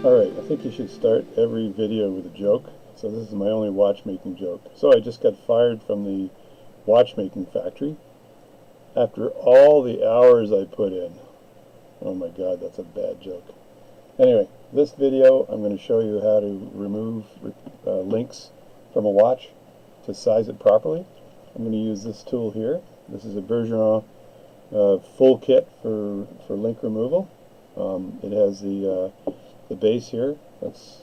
Alright, I think you should start every video with a joke. So this is my only watchmaking joke. So I just got fired from the watchmaking factory after all the hours I put in. Oh my god, that's a bad joke. Anyway, this video I'm going to show you how to remove links from a watch to size it properly. I'm going to use this tool here. This is a Bergeron full kit for link removal. It has the base here that's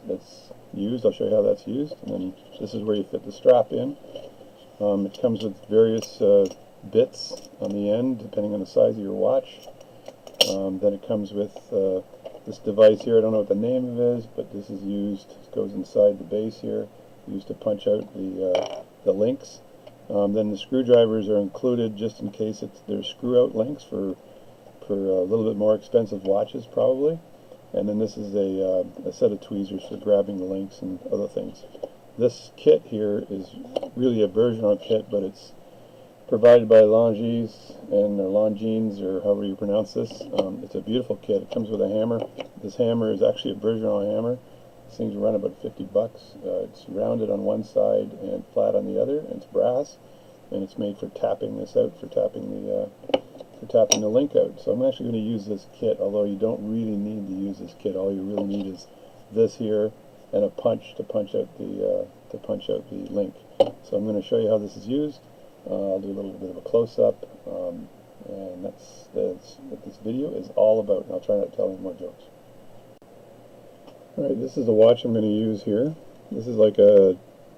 used. I'll show you how that's used, and then this is where you fit the strap in. It comes with various bits on the end depending on the size of your watch. Then it comes with this device here. I don't know what the name of it is, but this is used. It goes inside the base here, used to punch out the links. Then the screwdrivers are included just in case there's screw-out links for a little bit more expensive watches probably. And then this is a set of tweezers for grabbing the links and other things. This kit here is really a Bergeron kit, but it's provided by Longines or Longines, or however you pronounce this. It's a beautiful kit. It comes with a hammer. This hammer is actually a Bergeron hammer. These things run about 50 bucks. It's rounded on one side and flat on the other, and it's brass, and it's made for tapping this out, for tapping the link out. So I'm actually going to use this kit, although you don't really need to use this kit. All you really need is this here and a punch to punch out the link. So I'm going to show you how this is used. I'll do a little bit of a close-up, and that's what this video is all about. And I'll try not to tell any more jokes. Alright, this is the watch I'm going to use here. This is like a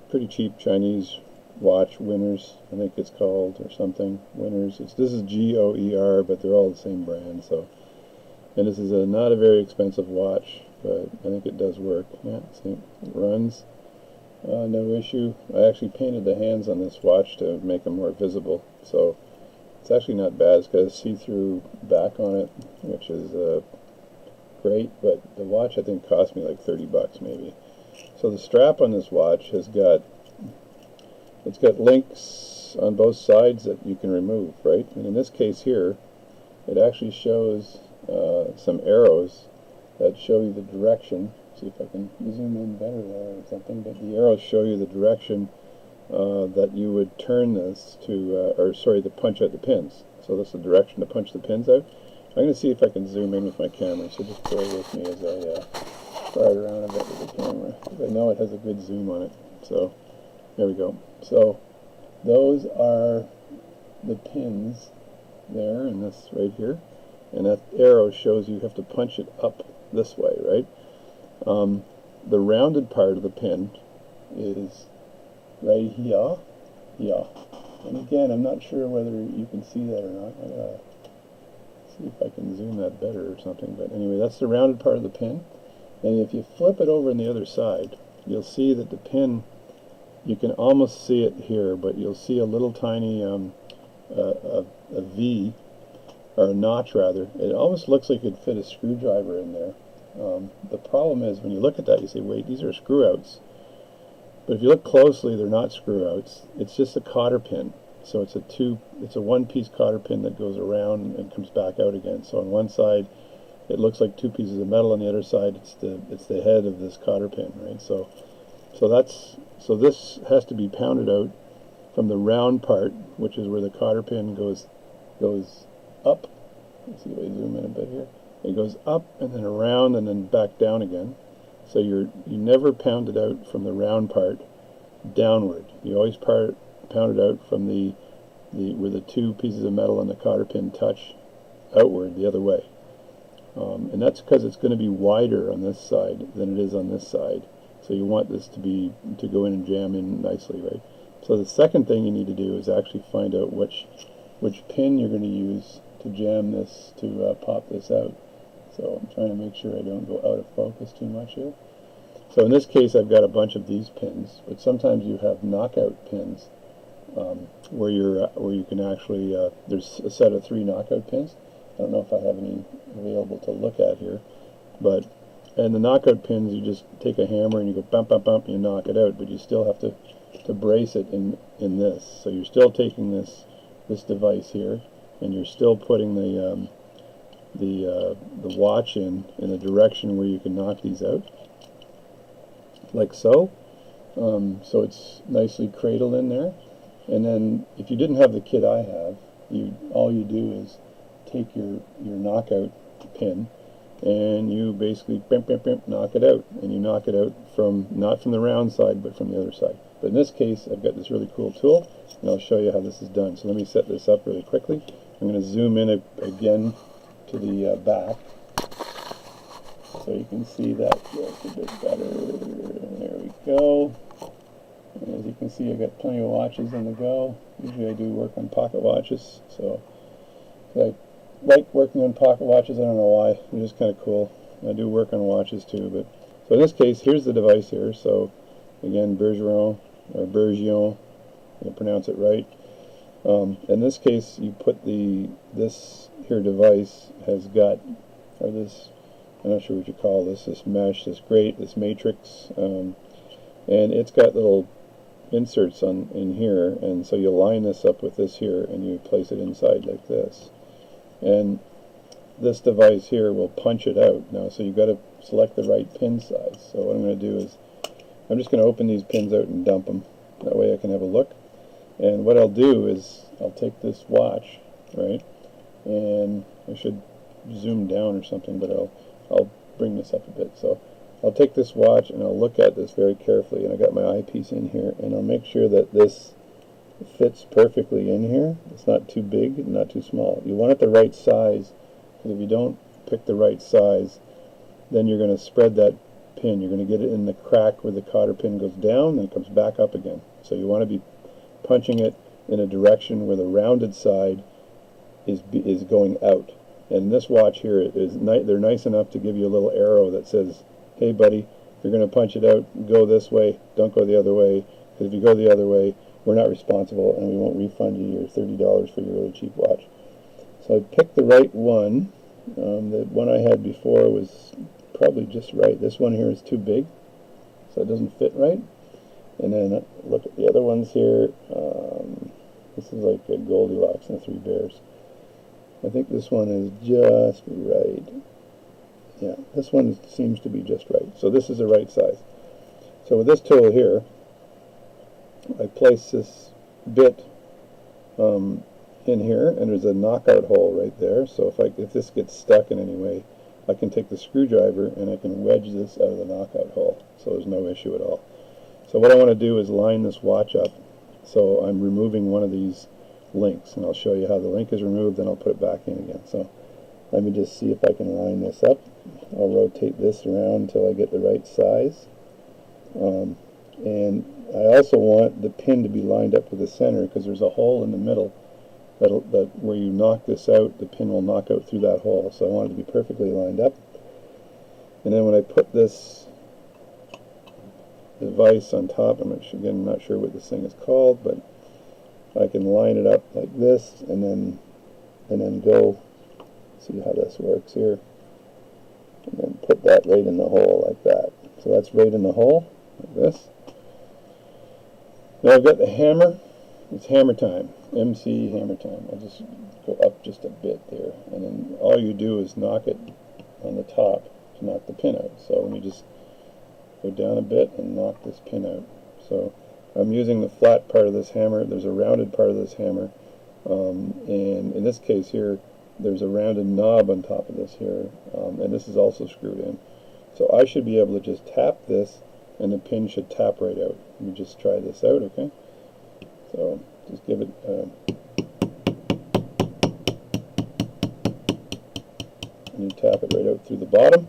pretty cheap Chinese watch, Winners, I think it's called, or something. Winners. This is G-O-E-R, but they're all the same brand. So, and this is not a very expensive watch, but I think it does work. Yeah, see, it runs. No issue. I actually painted the hands on this watch to make them more visible, so it's actually not bad. It's got a see-through back on it, which is great, but the watch I think cost me like 30 bucks maybe. So the strap on this watch it's got links on both sides that you can remove, right? And in this case here, it actually shows some arrows that show you the direction. See if I can zoom in better there or something, but the arrows show you the direction that you would turn this to punch out the pins. So this is the direction to punch the pins out. I'm going to see if I can zoom in with my camera, so just bear with me as I start around a bit with the camera, because I know it has a good zoom on it. So there we go. So those are the pins there, and this right here, and that arrow shows you have to punch it up this way, right? The rounded part of the pin is right here. Yeah. And again, I'm not sure whether you can see that or not. I'm gonna see if I can zoom that better or something. But anyway, that's the rounded part of the pin. And if you flip it over on the other side, you'll see that the pin, you can almost see it here, but you'll see a little tiny a V, or a notch rather. It almost looks like it fit a screwdriver in there. The problem is when you look at that, you say, wait, these are screw-outs. But if you look closely, they're not screw-outs. It's just a cotter pin. So it's a one-piece cotter pin that goes around and comes back out again. So on one side, it looks like two pieces of metal. On the other side, it's the head of this cotter pin, right? So this has to be pounded out from the round part, which is where the cotter pin goes up. Let's see if I zoom in a bit here. It goes up and then around and then back down again. So you never pound it out from the round part downward. You always pound it out from where the two pieces of metal and the cotter pin touch outward the other way. And that's because it's going to be wider on this side than it is on this side. So you want this to go in and jam in nicely, right? So the second thing you need to do is actually find out which pin you're going to use to jam this, to pop this out. So I'm trying to make sure I don't go out of focus too much here. So in this case, I've got a bunch of these pins, but sometimes you have knockout pins where you can actually there's a set of 3 knockout pins. I don't know if I have any available to look at here, and the knockout pins, you just take a hammer and you go bump bump bump and you knock it out, but you still have to brace it in this. So you're still taking this device here, and you're still putting the the watch in a direction where you can knock these out, like so. So it's nicely cradled in there. And then if you didn't have the kit I have, all you do is take your knockout pin and you basically knock it out, and you knock it out from not from the round side but from the other side. But in this case I've got this really cool tool, and I'll show you how this is done. So let me set this up really quickly. I'm going to zoom in again to the back so you can see that just a bit better. There we go. And as you can see, I've got plenty of watches on the go. Usually I do work on pocket watches, so I like working on pocket watches. I don't know why. They're just kind of cool. I do work on watches too, but so in this case, here's the device here. So again, Bergeron, or Bergeron, I'll pronounce it right. In this case, you put this here device has got, or this, I'm not sure what you call this mesh, this grate, this matrix, and it's got little inserts in here, and so you line this up with this here, and you place it inside like this. And this device here will punch it out. Now, so you've got to select the right pin size. So what I'm going to do is, I'm just going to open these pins out and dump them. That way I can have a look. And what I'll do is, I'll take this watch, right, and I should zoom down or something, but I'll bring this up a bit. So I'll take this watch and I'll look at this very carefully, and I got my eyepiece in here, and I'll make sure that this fits perfectly in here. It's not too big, not too small. You want it the right size, because if you don't pick the right size, then you're going to spread that pin. You're going to get it in the crack where the cotter pin goes down and comes back up again. So you want to be punching it in a direction where the rounded side is going out. And this watch here they're nice enough to give you a little arrow that says, hey buddy, if you're going to punch it out, go this way, don't go the other way, because if you go the other way, we're not responsible and we won't refund you your $30 for your really cheap watch. So I picked the right one. The one I had before was probably just right. This one here is too big, so it doesn't fit right. And then look at the other ones here. This is like a Goldilocks and the Three Bears. I think this one is just right. Yeah, this one seems to be just right. So this is the right size. So with this tool here, I place this bit in here, and there's a knockout hole right there. So if this gets stuck in any way, I can take the screwdriver and I can wedge this out of the knockout hole. So there's no issue at all. So what I want to do is line this watch up. So I'm removing one of these links, and I'll show you how the link is removed, then I'll put it back in again. So let me just see if I can line this up. I'll rotate this around until I get the right size. And I also want the pin to be lined up with the center, because there's a hole in the middle that where you knock this out, the pin will knock out through that hole. So I want it to be perfectly lined up. And then when I put this device on top, again, I'm not sure what this thing is called, but I can line it up like this, and then go, see how this works here, and then put that right in the hole like that. So that's right in the hole, like this. Now I've got the hammer. It's hammer time, MC hammer time. I'll just go up just a bit there, and then all you do is knock it on the top to knock the pin out. So let me just go down a bit and knock this pin out. So I'm using the flat part of this hammer. There's a rounded part of this hammer, and in this case here, there's a rounded knob on top of this here, and this is also screwed in. So I should be able to just tap this, and the pin should tap right out. Let me just try this out, okay? So just give it, and you tap it right out through the bottom.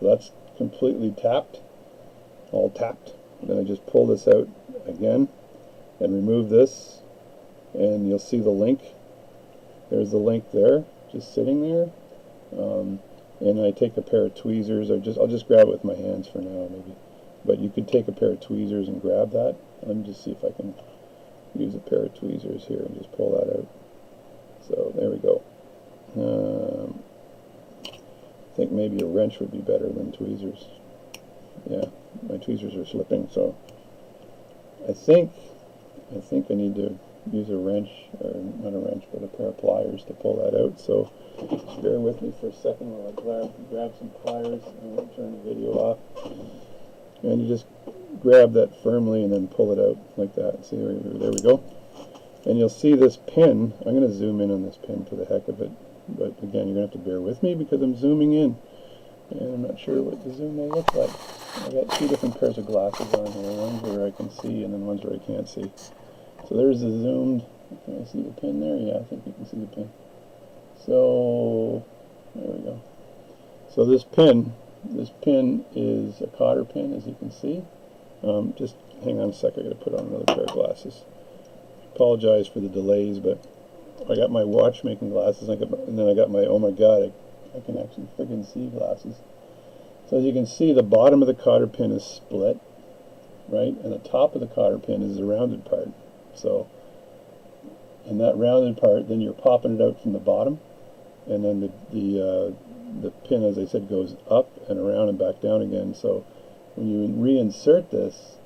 So that's completely tapped, all tapped. Then I just pull this out again and remove this, and you'll see the link. There's the link there, just sitting there. And I take a pair of tweezers, or I'll just grab it with my hands for now, maybe. But you could take a pair of tweezers and grab that. Let me just see if I can use a pair of tweezers here and just pull that out. So there we go. I think maybe a wrench would be better than tweezers. Yeah, my tweezers are slipping, so I think I need to use a wrench, or not a wrench, but a pair of pliers to pull that out. So just bear with me for a second while I grab some pliers. I'm going to turn the video off. And you just grab that firmly and then pull it out like that. See, there we go. And you'll see this pin. I'm going to zoom in on this pin for the heck of it. But again, you're going to have to bear with me because I'm zooming in. And I'm not sure what the zoom will look like. I've got two different pairs of glasses on here. Ones where I can see and then ones where I can't see. So there's the zoomed. Can I see the pin there? Yeah, I think you can see the pin. So there we go. So this pin is a Cotter pin, as you can see. Just hang on a sec, I got to put on another pair of glasses. Apologize for the delays, but I got my watchmaking glasses, and then I got my, oh my god, I can actually friggin' see glasses. So as you can see, the bottom of the Cotter pin is split, right? And the top of the Cotter pin is the rounded part. So, and that rounded part, then you're popping it out from the bottom, and then the pin, as I said, goes up and around and back down again. So when you reinsert this,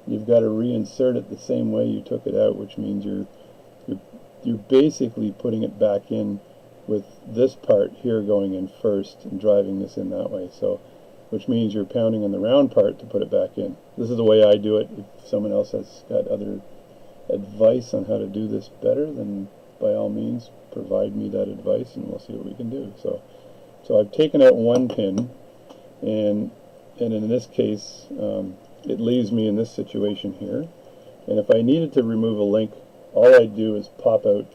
you've got to reinsert it the same way you took it out, which means you're basically putting it back in with this part here going in first and driving this in that way. So, which means you're pounding on the round part to put it back in. This is the way I do it. If someone else has got other advice on how to do this better, then by all means provide me that advice and we'll see what we can do. So I've taken out one pin, and in this case it leaves me in this situation here. And if I needed to remove a link, all I'd do is pop out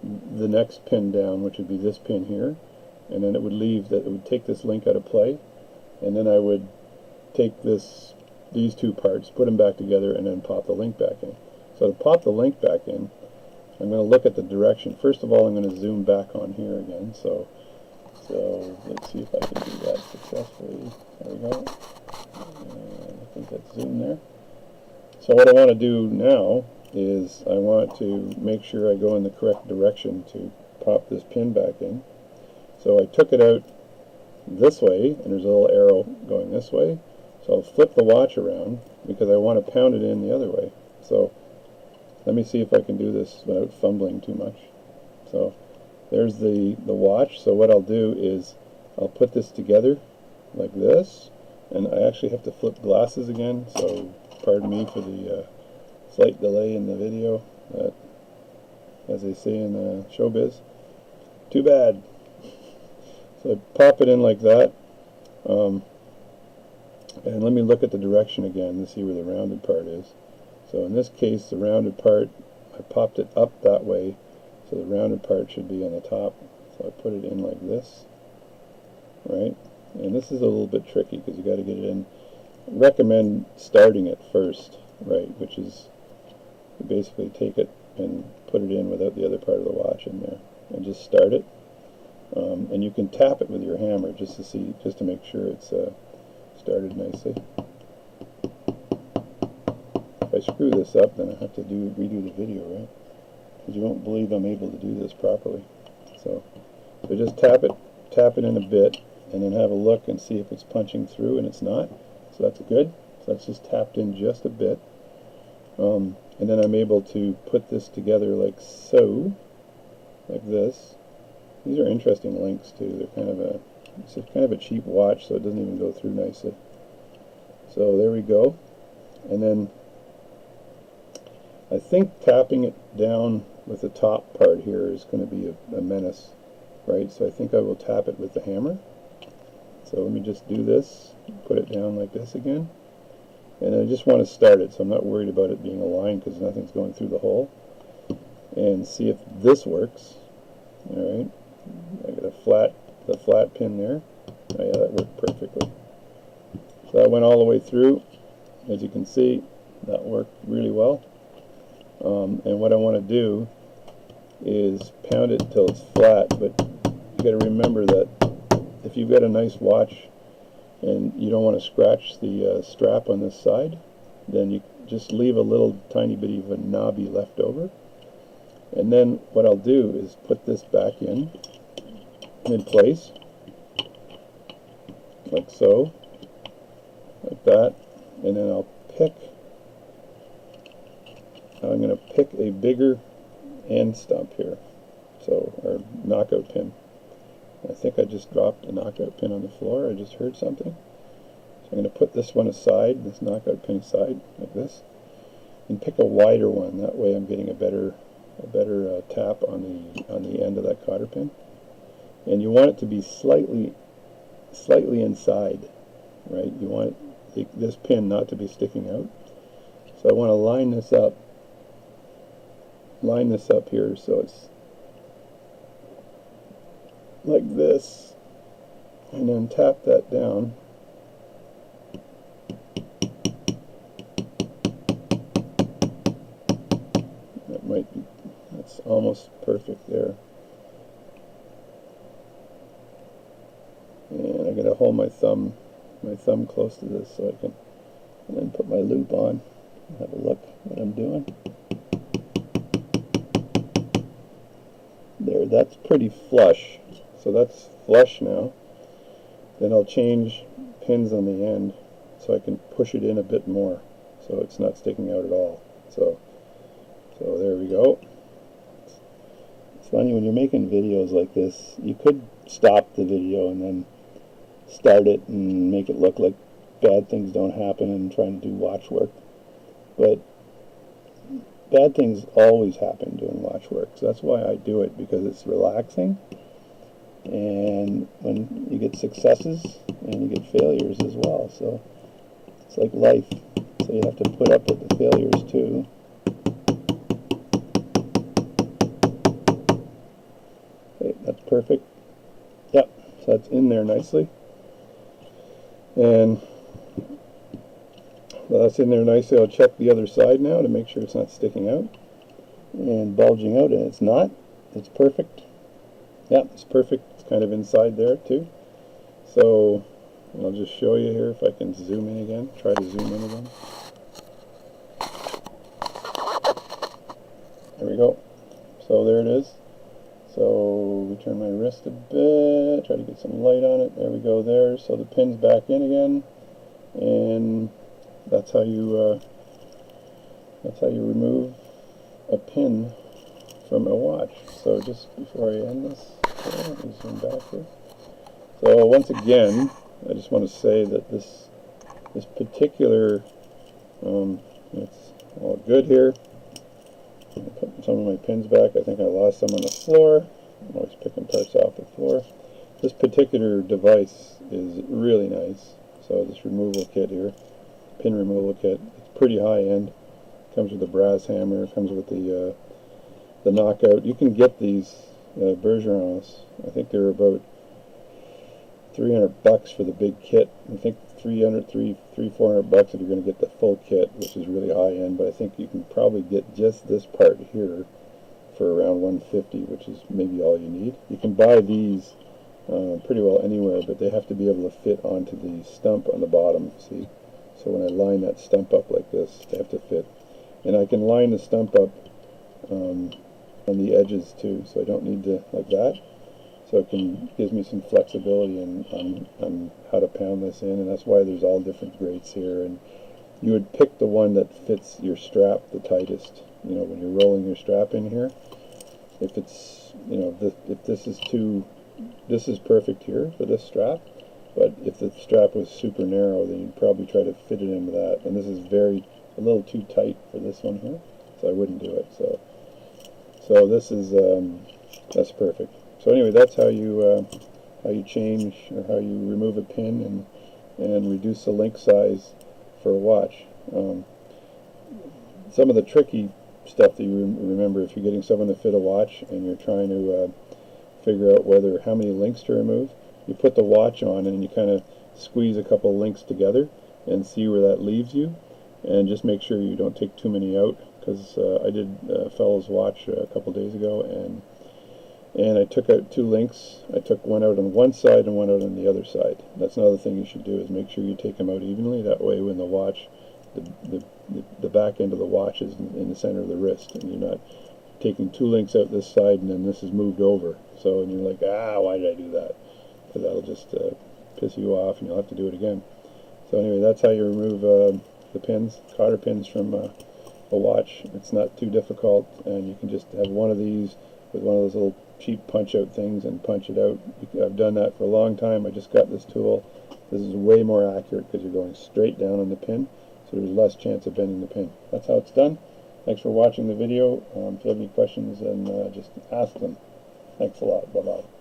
the next pin down, which would be this pin here, and then it would take this link out of play, and then I would take these two parts, put them back together, and then pop the link back in. So to pop the link back in, I'm going to look at the direction. First of all, I'm going to zoom back on here again. So let's see if I can do that successfully. There we go. And I think that's zoom there. So what I want to do now is I want to make sure I go in the correct direction to pop this pin back in. So I took it out this way, and there's a little arrow going this way. So I'll flip the watch around because I want to pound it in the other way. So let me see if I can do this without fumbling too much. So there's the watch. So what I'll do is I'll put this together like this, and I actually have to flip glasses again, so pardon me for the slight delay in the video, as they say in showbiz. Too bad. So I pop it in like that, and let me look at the direction again to see where the rounded part is. So in this case, the rounded part, I popped it up that way, so the rounded part should be on the top. So I put it in like this, right? And this is a little bit tricky because you got to get it in. I recommend starting it first, right? Which is you basically take it and put it in without the other part of the watch in there, and just start it. And you can tap it with your hammer just to make sure it's started nicely. If I screw this up, then I have to redo the video, right? Because you won't believe I'm able to do this properly. So just tap it in a bit, and then have a look and see if it's punching through, and it's not. So that's good. So that's just tapped in just a bit. And then I'm able to put this together like so, like this. These are interesting links too. It's kind of a cheap watch, so it doesn't even go through nicely. So there we go. And then I think tapping it down with the top part here is going to be a menace, right? So I think I will tap it with the hammer. So let me just do this, put it down like this again. And I just want to start it, so I'm not worried about it being aligned because nothing's going through the hole. And see if this works. All right. I got the flat pin there. Oh yeah, that worked perfectly. So that went all the way through. As you can see, that worked really well. And what I want to do is pound it until it's flat, but you got to remember that if you've got a nice watch and you don't want to scratch the strap on this side, then you just leave a little tiny bit of a knobby left over. And then what I'll do is put this back in place, like so, like that, and then I'm going to pick a bigger end stump here, so our knockout pin. I think I just dropped a knockout pin on the floor. I just heard something. So I'm going to put this one aside, this knockout pin aside, like this, and pick a wider one. That way I'm getting a better tap on the end of that cotter pin. And you want it to be slightly inside, right? You want this pin not to be sticking out. So I want to line this up here so it's like this, and then tap that down. That's almost perfect there. And I gotta hold my thumb close to this so I can, and then put my loop on and have a look what I'm doing. There, that's pretty flush. So that's flush now. Then I'll change pins on the end so I can push it in a bit more so it's not sticking out at all. So there we go. It's funny when you're making videos like this, you could stop the video and then start it and make it look like bad things don't happen and trying to do watch work. But bad things always happen doing watch work. So that's why I do it, because it's relaxing. And when you get successes and you get failures as well. So it's like life. So you have to put up with the failures too. Okay, that's perfect. Yep, so that's in there nicely. And that's in there nicely. I'll check the other side now to make sure it's not sticking out and bulging out, and it's not. It's perfect. Yep, it's perfect. It's kind of inside there too. So I'll just show you here if I can zoom in again. Try to zoom in again. There we go. So there it is. So we turn my wrist a bit, try to get some light on it. There we go there. So the pin's back in again, and that's how you remove a pin from a watch. So just before I end this, let me zoom back here. So once again, I just want to say that this particular, it's all good here. I'll put some of my pins back. I think I lost some on the floor. I'm always picking parts off the floor. This particular device is really nice. So this removal kit here, pin removal kit, it's pretty high end. Comes with a brass hammer. Comes with the knockout. You can get these Bergerons. I think they're about $300 for the big kit. I think $400 if you're going to get the full kit, which is really high end. But I think you can probably get just this part here for around $150, which is maybe all you need. You can buy these pretty well anywhere, but they have to be able to fit onto the stump on the bottom. See, so when I line that stump up like this, they have to fit. And I can line the stump up on the edges too, so I don't need to like that. So it gives me some flexibility on how to pound this in, and that's why there's all different grates here. And you would pick the one that fits your strap the tightest. You know, when you're rolling your strap in here, if it's, you know, if this is perfect here for this strap, but if the strap was super narrow, then you'd probably try to fit it into that. And this is a little too tight for this one here, so I wouldn't do it. So this is that's perfect. So anyway, that's how you change or how you remove a pin and reduce the link size for a watch. Some of the tricky stuff that you remember if you're getting someone to fit a watch and you're trying to figure out how many links to remove, you put the watch on and you kind of squeeze a couple links together and see where that leaves you, and just make sure you don't take too many out, because I did a fellow's watch a couple days ago, and I took out 2 links. I took one out on one side and one out on the other side. That's another thing you should do, is make sure you take them out evenly. That way when the watch, the back end of the watch is in the center of the wrist, and you're not taking 2 links out this side and then this is moved over. So, and you're like, why did I do that? Because that'll just piss you off and you'll have to do it again. So anyway, that's how you remove the pins, cotter pins from a watch. It's not too difficult, and you can just have one of these with one of those little cheap punch-out things and punch it out. I've done that for a long time. I just got this tool. This is way more accurate because you're going straight down on the pin, so there's less chance of bending the pin. That's how it's done. Thanks for watching the video. If you have any questions, then just ask them. Thanks a lot. Bye-bye.